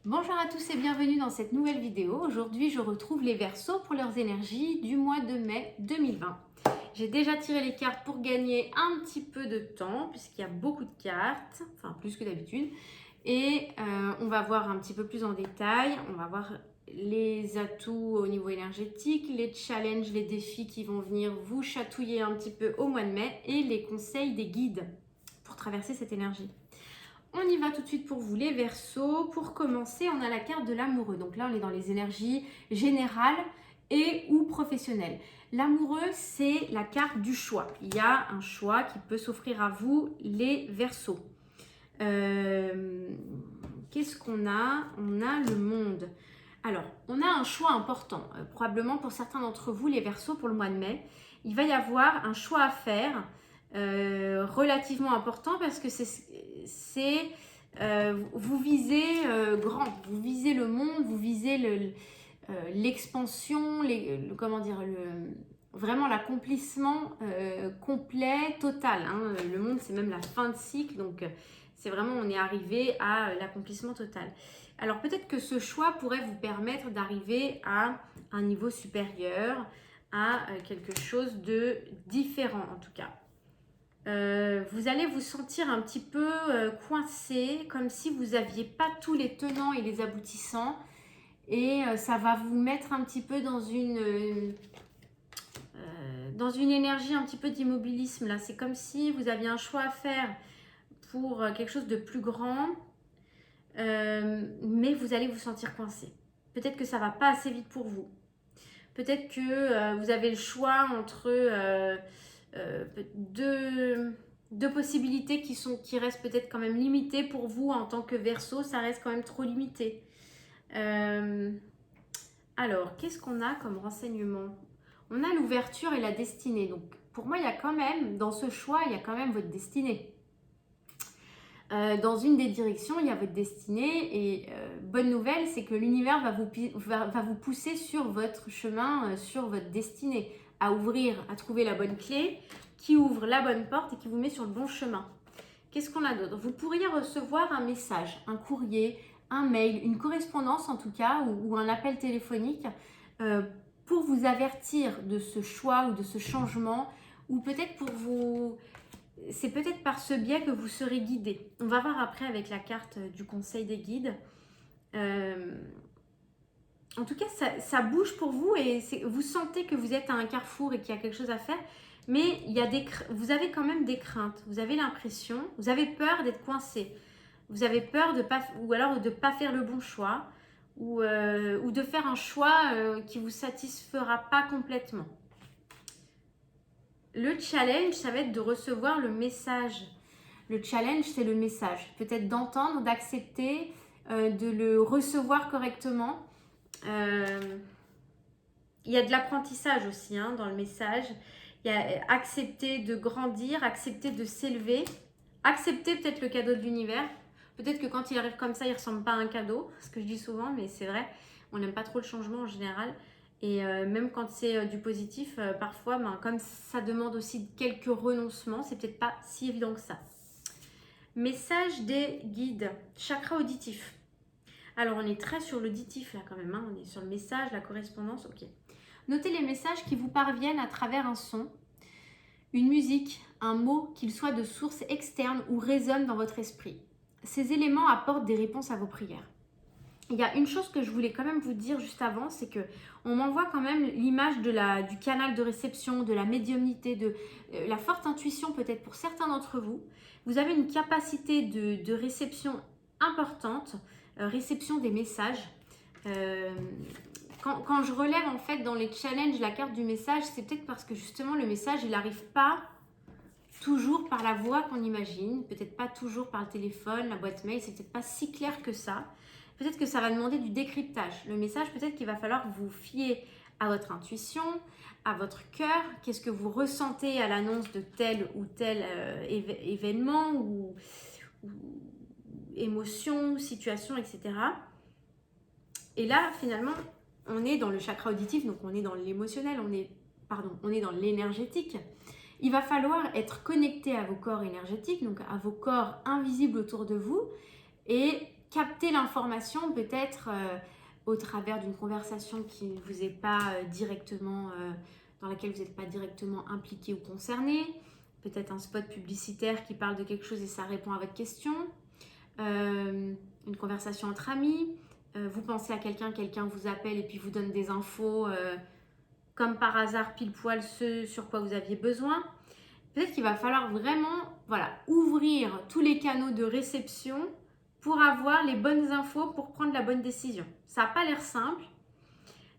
Bonjour à tous et bienvenue dans cette nouvelle vidéo. Aujourd'hui, je retrouve les Verseaux pour leurs énergies du mois de mai 2020. J'ai déjà tiré les cartes pour gagner un petit peu de temps puisqu'il y a beaucoup de cartes, enfin plus que d'habitude. Et on va voir un petit peu plus en détail. On va voir les atouts au niveau énergétique, les challenges, les défis qui vont venir vous chatouiller un petit peu au mois de mai et les conseils des guides pour traverser cette énergie. On y va tout de suite pour vous les Verseaux. Pour commencer, on a la carte de l'amoureux. Donc là, on est dans les énergies générales et ou professionnelles. L'amoureux, c'est la carte du choix. Il y a un choix qui peut s'offrir à vous, les Verseaux. Qu'est-ce qu'on a? On a le monde. Alors, on a un choix important. Probablement pour certains d'entre vous, les Verseaux, pour le mois de mai. Il va y avoir un choix à faire. Relativement important parce que vous visez grand, vous visez le monde, vous visez l'expansion, vraiment l'accomplissement complet, total. Hein. Le monde, c'est même la fin de cycle, donc c'est vraiment, on est arrivé à l'accomplissement total. Alors peut-être que ce choix pourrait vous permettre d'arriver à un niveau supérieur, à quelque chose de différent en tout cas. Vous allez vous sentir un petit peu coincé, comme si vous n'aviez pas tous les tenants et les aboutissants. Et ça va vous mettre un petit peu dans une énergie un petit peu d'immobilisme. Là, c'est comme si vous aviez un choix à faire pour quelque chose de plus grand, mais vous allez vous sentir coincé. Peut-être que ça ne va pas assez vite pour vous. Peut-être que vous avez le choix entre deux possibilités qui restent peut-être quand même limitées pour vous en tant que Verseau, ça reste quand même trop limité. Alors, qu'est-ce qu'on a comme renseignement? On a l'ouverture et la destinée. Donc, pour moi, il y a quand même, dans ce choix, il y a quand même votre destinée. Dans une des directions, il y a votre destinée et bonne nouvelle, c'est que l'univers va vous pousser sur votre chemin, sur votre destinée, à ouvrir, à trouver la bonne clé qui ouvre la bonne porte et qui vous met sur le bon chemin. Qu'est-ce qu'on a d'autre? Vous pourriez recevoir un message, un courrier, un mail, une correspondance en tout cas, ou un appel téléphonique pour vous avertir de ce choix ou de ce changement, ou peut-être pour vous... C'est peut-être par ce biais que vous serez guidé. On va voir après avec la carte du conseil des guides. En tout cas, ça bouge pour vous et vous sentez que vous êtes à un carrefour et qu'il y a quelque chose à faire. Mais vous avez quand même des craintes. Vous avez l'impression, vous avez peur d'être coincé. Vous avez peur de ne pas faire le bon choix ou de faire un choix qui ne vous satisfera pas complètement. Le challenge, ça va être de recevoir le message. Le challenge, c'est le message. Peut-être d'entendre, d'accepter, de le recevoir correctement. Il y a de l'apprentissage aussi hein, dans le message. Il y a accepter de grandir, accepter de s'élever, accepter peut-être le cadeau de l'univers. Peut-être que quand il arrive comme ça, il ne ressemble pas à un cadeau, ce que je dis souvent, mais c'est vrai, on n'aime pas trop le changement en général. Et même quand c'est du positif, parfois, comme ça demande aussi quelques renoncements, c'est peut-être pas si évident que ça. Message des guides, chakra auditif. Alors, on est très sur l'auditif là quand même, hein. On est sur le message, la correspondance, ok. Notez les messages qui vous parviennent à travers un son, une musique, un mot, qu'il soit de source externe ou résonne dans votre esprit. Ces éléments apportent des réponses à vos prières. Il y a une chose que je voulais quand même vous dire juste avant, c'est que on m'envoie quand même l'image du canal de réception, de la médiumnité, de la forte intuition peut-être pour certains d'entre vous. Vous avez une capacité de réception importante, réception des messages. Quand je relève en fait dans les challenges la carte du message, c'est peut-être parce que justement le message il n'arrive pas toujours par la voix qu'on imagine, peut-être pas toujours par le téléphone, la boîte mail, c'est peut-être pas si clair que ça. Peut-être que ça va demander du décryptage. Le message, peut-être qu'il va falloir vous fier à votre intuition, à votre cœur. Qu'est-ce que vous ressentez à l'annonce de tel ou tel événement ou émotion, situation, etc. Et là, finalement, on est dans le chakra auditif, donc on est dans l'émotionnel, on est dans l'énergétique. Il va falloir être connecté à vos corps énergétiques, donc à vos corps invisibles autour de vous, et capter l'information peut-être au travers d'une conversation qui ne vous est pas directement, dans laquelle vous n'êtes pas directement impliqué ou concerné. Peut-être un spot publicitaire qui parle de quelque chose et ça répond à votre question. Une conversation entre amis. Vous pensez à quelqu'un vous appelle et puis vous donne des infos comme par hasard pile poil ce sur quoi vous aviez besoin. Peut-être qu'il va falloir vraiment ouvrir tous les canaux de réception pour avoir les bonnes infos pour prendre la bonne décision. Ça n'a pas l'air simple,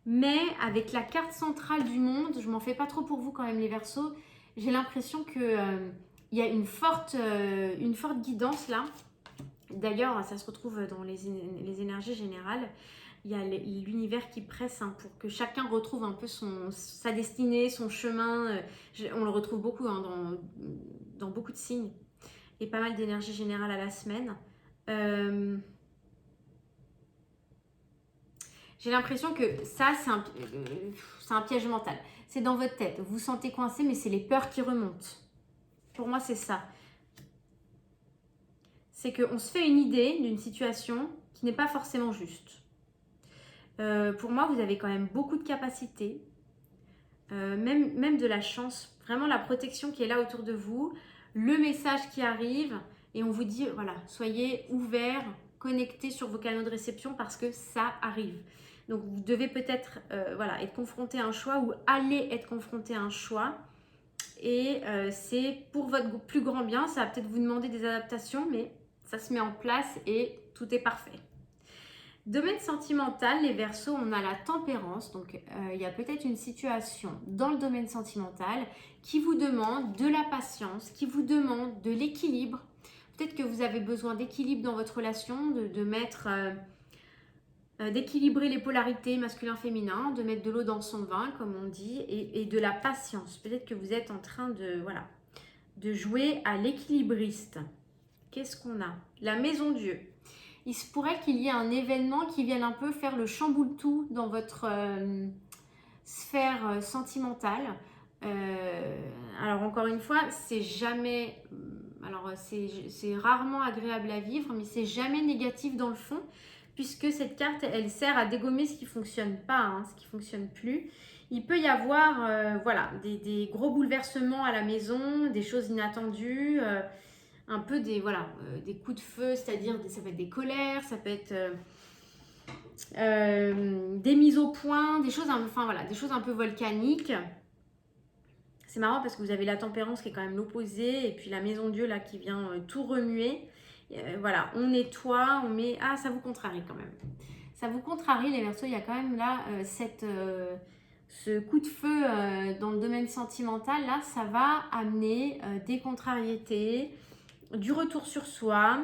mais avec la carte centrale du monde, je m'en fais pas trop pour vous quand même les Verseaux, j'ai l'impression qu'il y a une forte guidance là. D'ailleurs, ça se retrouve dans les énergies générales. Il y a l'univers qui presse pour que chacun retrouve un peu sa destinée, son chemin. On le retrouve beaucoup dans beaucoup de signes et pas mal d'énergie générale à la semaine. J'ai l'impression que ça, c'est un piège mental. C'est dans votre tête. Vous vous sentez coincé, mais c'est les peurs qui remontent. Pour moi, c'est ça. C'est qu'on se fait une idée d'une situation qui n'est pas forcément juste. Pour moi, vous avez quand même beaucoup de capacités, même de la chance, vraiment la protection qui est là autour de vous, le message qui arrive, et on vous dit, voilà, soyez ouverts, connectés sur vos canaux de réception parce que ça arrive. Donc, vous devez peut-être être confronté à un choix ou aller être confronté à un choix. Et c'est pour votre plus grand bien, ça va peut-être vous demander des adaptations, mais ça se met en place et tout est parfait. Domaine sentimental, les Verseaux, on a la tempérance. Donc, il y a peut-être une situation dans le domaine sentimental qui vous demande de la patience, qui vous demande de l'équilibre. Peut-être que vous avez besoin d'équilibre dans votre relation, d'équilibrer les polarités masculin-féminin, de mettre de l'eau dans son vin, comme on dit, et de la patience. Peut-être que vous êtes en train de jouer à l'équilibriste. Qu'est-ce qu'on a? La maison Dieu. Il se pourrait qu'il y ait un événement qui vienne un peu faire le chamboule-tout dans votre sphère sentimentale. Alors encore une fois, c'est jamais... Alors c'est rarement agréable à vivre, mais c'est jamais négatif dans le fond, puisque cette carte, elle sert à dégommer ce qui ne fonctionne pas, ce qui ne fonctionne plus. Il peut y avoir des gros bouleversements à la maison, des choses inattendues, un peu des coups de feu, c'est-à-dire ça peut être des colères, ça peut être des mises au point, des choses un peu volcaniques. C'est marrant parce que vous avez la tempérance qui est quand même l'opposé et puis la maison Dieu là qui vient tout remuer. On nettoie, on met... Ah, ça vous contrarie quand même. Ça vous contrarie les Verseaux, il y a quand même là ce coup de feu dans le domaine sentimental. Là, ça va amener des contrariétés, du retour sur soi,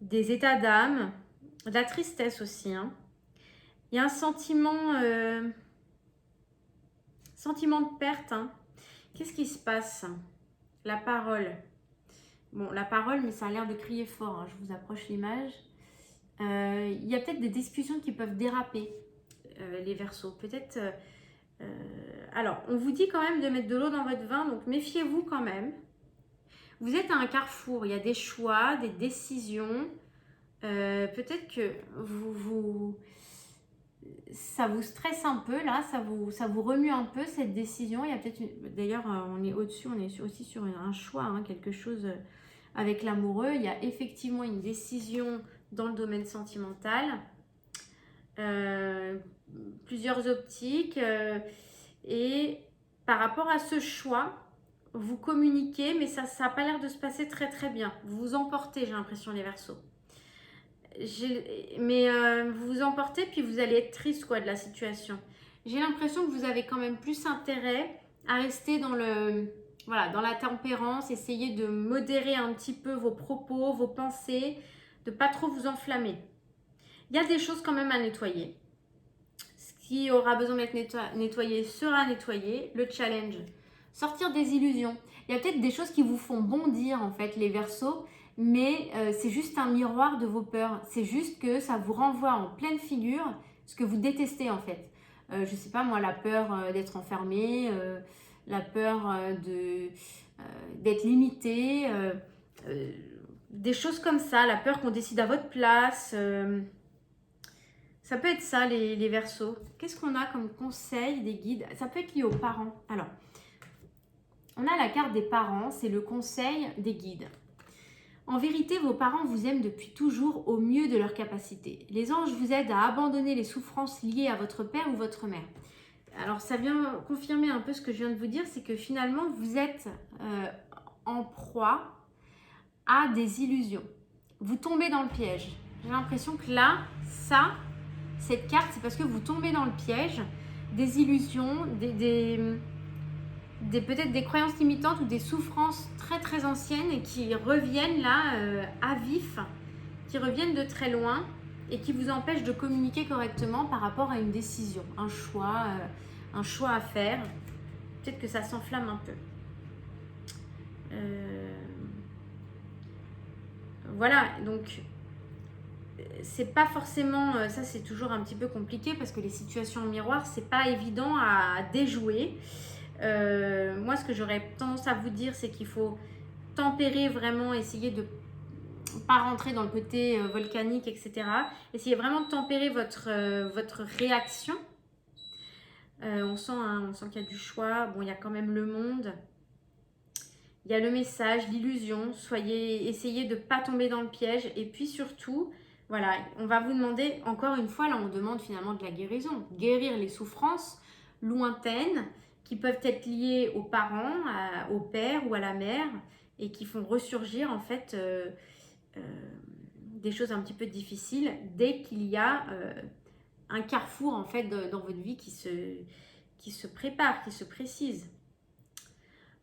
des états d'âme, de la tristesse aussi. Il y a un sentiment de perte. Qu'est-ce qui se passe? La parole. Bon, la parole, mais ça a l'air de crier fort. Je vous approche l'image. Il y a peut-être des discussions qui peuvent déraper, les Verseaux. Peut-être... alors, on vous dit quand même de mettre de l'eau dans votre vin, donc méfiez-vous quand même. Vous êtes à un carrefour, il y a des choix, des décisions. Peut-être que ça vous stresse un peu, là, ça vous remue un peu cette décision. Il y a peut-être d'ailleurs, on est au-dessus, on est aussi sur un choix, quelque chose avec l'amoureux. Il y a effectivement une décision dans le domaine sentimental. Plusieurs optiques. Et par rapport à ce choix, vous communiquez, mais ça n'a pas l'air de se passer très très bien. Vous vous emportez, j'ai l'impression, les Verseaux. Vous vous emportez, puis vous allez être triste de la situation. J'ai l'impression que vous avez quand même plus intérêt à rester dans la tempérance, essayer de modérer un petit peu vos propos, vos pensées, de ne pas trop vous enflammer. Il y a des choses quand même à nettoyer. Ce qui aura besoin d'être nettoyé sera nettoyé. Le challenge, sortir des illusions. Il y a peut-être des choses qui vous font bondir en fait, les Verseaux, mais c'est juste un miroir de vos peurs. C'est juste que ça vous renvoie en pleine figure ce que vous détestez en fait. Je sais pas moi, la peur d'être enfermé, la peur d'être limité, des choses comme ça, la peur qu'on décide à votre place. Ça peut être ça, les Verseaux. Qu'est-ce qu'on a comme conseil des guides? Ça peut être lié aux parents. Alors, on a la carte des parents, c'est le conseil des guides. En vérité, vos parents vous aiment depuis toujours au mieux de leur capacité. Les anges vous aident à abandonner les souffrances liées à votre père ou votre mère. Alors, ça vient confirmer un peu ce que je viens de vous dire, c'est que finalement, vous êtes en proie à des illusions. Vous tombez dans le piège. J'ai l'impression que là, cette carte, c'est parce que vous tombez dans le piège des illusions, peut-être des croyances limitantes ou des souffrances très très anciennes et qui reviennent là à vif, qui reviennent de très loin et qui vous empêchent de communiquer correctement par rapport à une décision, un choix à faire. Peut-être que ça s'enflamme un peu. Voilà, donc c'est pas forcément, ça c'est toujours un petit peu compliqué parce que les situations en miroir, c'est pas évident à déjouer. Moi, ce que j'aurais tendance à vous dire, c'est qu'il faut tempérer vraiment, essayer de pas rentrer dans le côté volcanique, etc. Essayez vraiment de tempérer votre réaction. On sent qu'il y a du choix. Bon, il y a quand même le monde. Il y a le message, l'illusion. Essayez de ne pas tomber dans le piège. Et puis surtout, voilà, on va vous demander, encore une fois, là on demande finalement de la guérison. Guérir les souffrances lointaines qui peuvent être liées aux parents, au père ou à la mère et qui font ressurgir en fait des choses un petit peu difficiles dès qu'il y a un carrefour en fait dans votre vie qui se prépare, qui se précise.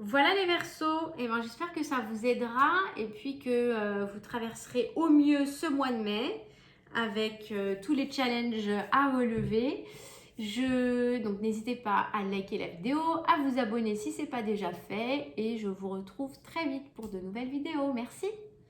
Voilà les Verseaux, et ben, j'espère que ça vous aidera et puis que vous traverserez au mieux ce mois de mai avec tous les challenges à relever. Donc n'hésitez pas à liker la vidéo, à vous abonner si ce n'est pas déjà fait et je vous retrouve très vite pour de nouvelles vidéos. Merci.